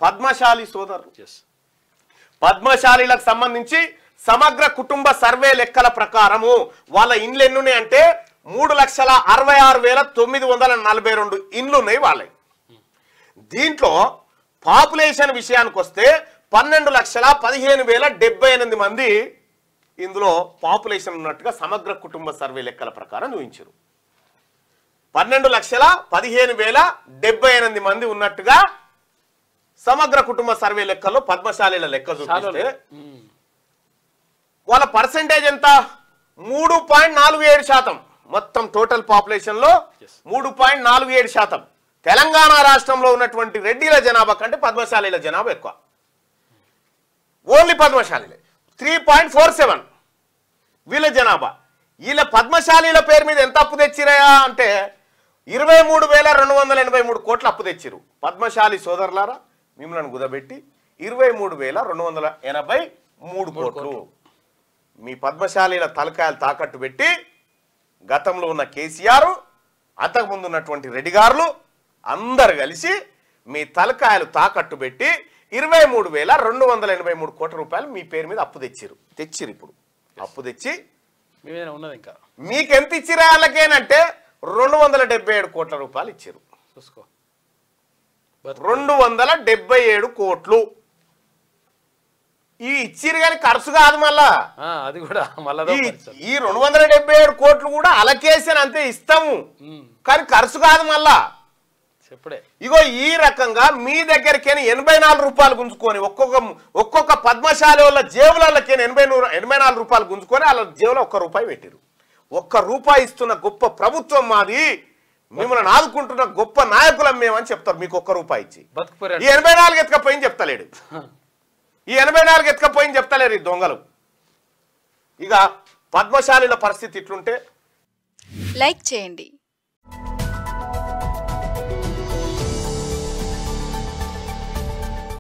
పద్మశాలి సోదరులు. పద్మశాలిలకు సంబంధించి సమగ్ర కుటుంబ సర్వే లెక్కల ప్రకారము వాళ్ళ ఇండ్లు ఎన్నున్నాయి అంటే 3,66,942 ఇండ్లు ఉన్నాయి వాళ్ళవి. దీంట్లో పాపులేషన్ విషయానికి వస్తే 12,15,078 మంది ఇందులో పాపులేషన్ ఉన్నట్టుగా సమగ్ర కుటుంబ సర్వే లెక్కల ప్రకారం చూపించారు. 12,15,078 మంది ఉన్నట్టుగా సమగ్ర కుటుంబ సర్వే లెక్కల్లో పద్మశాలిల లెక్క చూపిస్తే వాళ్ళ పర్సెంటేజ్ ఎంత? 3.47%. మొత్తం టోటల్ పాపులేషన్ లో 3.47%. తెలంగాణ రాష్ట్రంలో ఉన్నటువంటి రెడ్డిల జనాభా కంటే పద్మశాలిల జనాభా ఎక్కువ. ఓన్లీ పద్మశాలిలే 3.47 వీళ్ళ జనాభా. వీళ్ళ పద్మశాలిల పేరు మీద ఎంత అప్పు తెచ్చిరా అంటే 23,283 కోట్లు అప్పు తెచ్చిరు. పద్మశాలి సోదరులారా మిమ్మల్ని కుదబెట్టి 23,283 కోట్లు మీ పద్మశాలిల తలకాయలు తాకట్టు పెట్టి గతంలో ఉన్న కేసీఆర్, అంతకుముందు ఉన్నటువంటి రెడ్డి గారులు అందరు కలిసి మీ తలకాయలు తాకట్టు పెట్టి 23,283 కోట్ల రూపాయలు మీ పేరు మీద అప్పు తెచ్చిరు. ఇప్పుడు అప్పు తెచ్చి ఉన్నది ఇంకా మీకెంత ఇచ్చిరా వాళ్ళకేనంటే 277 కోట్ల రూపాయలు ఇచ్చారు. చూసుకో 277 కోట్లు ఈ ఇచ్చిరు కానీ ఖర్చు కాదు. మళ్ళా అది కూడా ఈ 277 కోట్లు కూడా అలకేషన్ అంతే ఇస్తాము కానీ ఖర్చు కాదు. మళ్ళా చెప్పుడే ఇగో ఈ రకంగా మీ దగ్గరికైనా 84 రూపాయలు గుంజుకొని ఒక్కొక్క పద్మశాలి వాళ్ళ జేబులకి 84 రూపాయలు గుంజుకొని వాళ్ళ జేబులో ₹1 పెట్టిరు. ₹1 ఇస్తున్న గొప్ప ప్రభుత్వం మాది, మిమ్మల్ని ఆదుకుంటున్న గొప్ప నాయకులం మేమని చెప్తారు. మీకు ₹1 ఇచ్చి ఈ 84 ఎత్తుకపోయింది చెప్తలేడు. ఈ 84 ఎత్తుకపోయింది చెప్తలేరు ఈ దొంగలు. ఇక పద్మశాలిల పరిస్థితి ఇట్లుంటే లైక్ చేయండి.